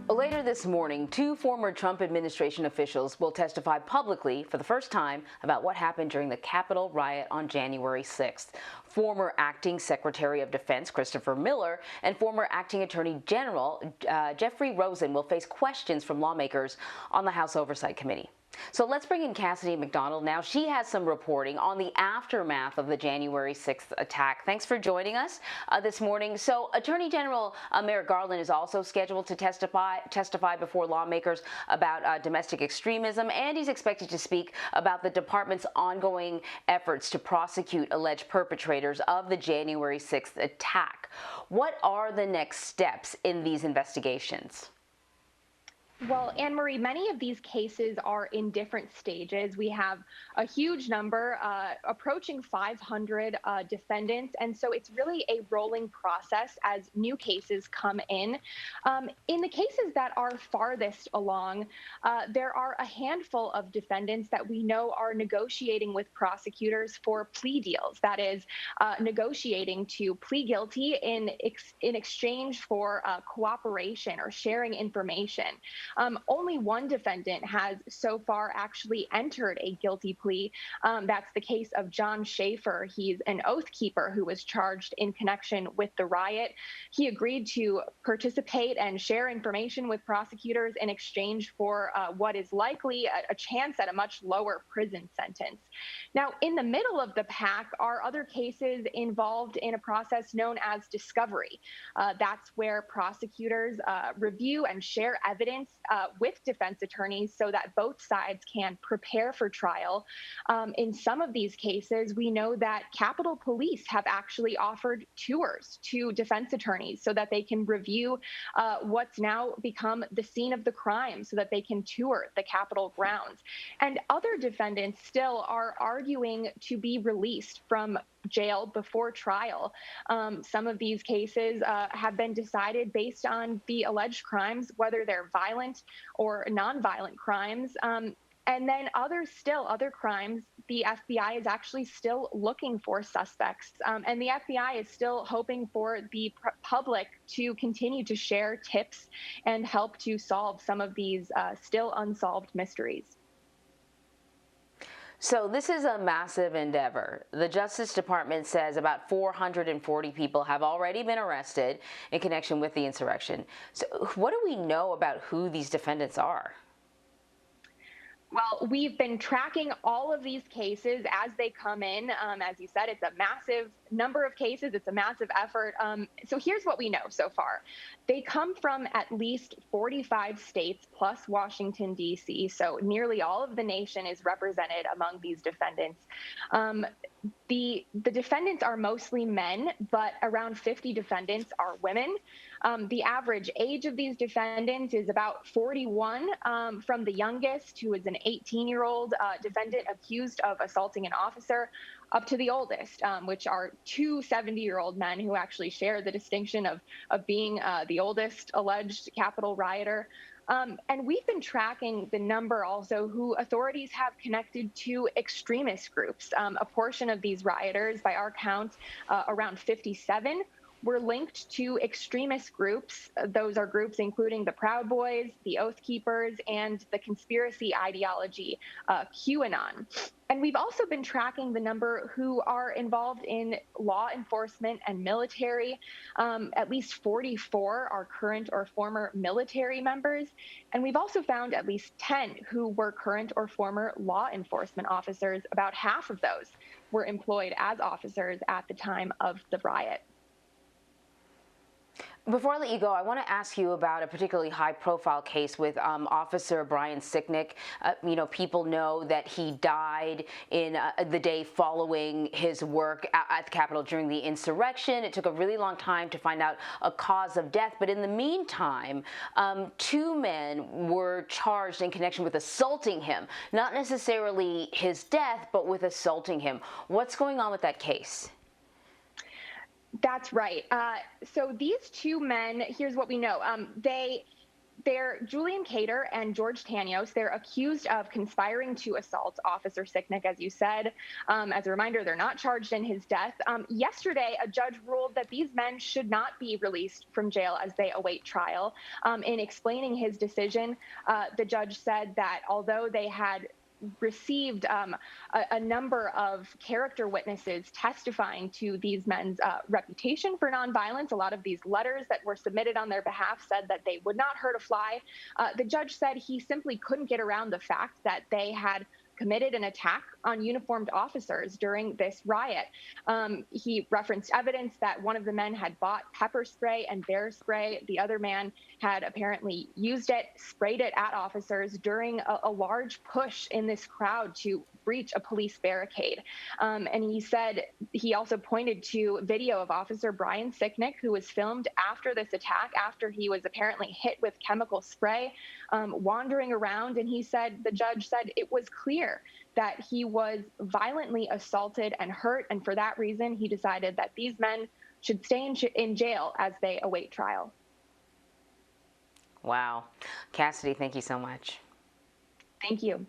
Later this morning, two former Trump administration officials will testify publicly for the first time about what happened during the Capitol riot on January 6th. Former acting Secretary of Defense Christopher Miller and former acting Attorney General Jeffrey Rosen will face questions from lawmakers on the House Oversight Committee. So let's bring in Cassidy McDonald now. She has some reporting on the aftermath of the January 6th attack. Thanks for joining us this morning. So Attorney General Merrick Garland is also scheduled to testify before lawmakers about domestic extremism, and he's expected to speak about the department's ongoing efforts to prosecute alleged perpetrators of the January 6th attack. What are the next steps in these investigations? Well, Anne-Marie, many of these cases are in different stages. We have a huge number, approaching 500 defendants, and so it's really a rolling process as new cases come in. In the cases that are farthest along, there are a handful of defendants that we know are negotiating with prosecutors for plea deals. That is, negotiating to plead guilty in exchange for cooperation or sharing information. Only one defendant has so far actually entered a guilty plea. That's the case of John Schaefer. He's an oath keeper who was charged in connection with the riot. He agreed to participate and share information with prosecutors in exchange for what is likely a chance at a much lower prison sentence. Now, in the middle of the pack are other cases involved in a process known as discovery. That's where prosecutors review and share evidence with defense attorneys so that both sides can prepare for trial. In some of these cases, we know that Capitol Police have actually offered tours to defense attorneys so that they can review what's now become the scene of the crime so that they can tour the Capitol grounds. And other defendants still are arguing to be released from jail before trial. Some of these cases have been decided based on the alleged crimes, whether they're violent or nonviolent crimes. And then other crimes, the FBI is actually still looking for suspects. And the FBI is still hoping for the public to continue to share tips and help to solve some of these still unsolved mysteries. So this is a massive endeavor. The Justice Department says about 440 people have already been arrested in connection with the insurrection. So what do we know about who these defendants are? Well, we've been tracking all of these cases as they come in. As you said, it's a massive number of cases. It's a massive effort. So here's what we know so far. They come from at least 45 states plus Washington, D.C. So nearly all of the nation is represented among these defendants. The defendants are mostly men, but around 50 defendants are women. The average age of these defendants is about 41, from the youngest, who is an 18-year-old defendant accused of assaulting an officer, up to the oldest, which are two 70-year-old men who actually share the distinction of being the oldest alleged Capitol rioter. And we've been tracking the number also who authorities have connected to extremist groups. A portion of these rioters, by our count, around 57, were linked to extremist groups. Those are groups including the Proud Boys, the Oath Keepers, and the conspiracy ideology, QAnon. And we've also been tracking the number who are involved in law enforcement and military. At least 44 are current or former military members. And we've also found at least 10 who were current or former law enforcement officers. About half of those were employed as officers at the time of the riot. Before I let you go, I want to ask you about a particularly high-profile case with Officer Brian Sicknick. People know that he died in the day following his work at the Capitol during the insurrection. It took a really long time to find out a cause of death, but in the meantime, two men were charged in connection with assaulting him. Not necessarily his death, but with assaulting him. What's going on with that case? That's right. So these two men, here's what we know. They Julian Cater and George Tanios. They're accused of conspiring to assault Officer Sicknick, as you said. As a reminder, they're not charged in his death. Yesterday, a judge ruled that these men should not be released from jail as they await trial. In explaining his decision, the judge said that although they had received a number of character witnesses testifying to these men's reputation for nonviolence. A lot of these letters that were submitted on their behalf said that they would not hurt a fly. The judge said he simply couldn't get around the fact that they had committed an attack on uniformed officers during this riot. He referenced evidence that one of the men had bought pepper spray and bear spray. The other man had apparently used it, sprayed it at officers during a large push in this crowd to breach a police barricade. And he said he also pointed to video of Officer Brian Sicknick, who was filmed after this attack, after he was apparently hit with chemical spray, wandering around. And he said, the judge said it was clear that he was violently assaulted and hurt. And for that reason, he decided that these men should stay in jail as they await trial. Wow. Cassidy, thank you so much. Thank you.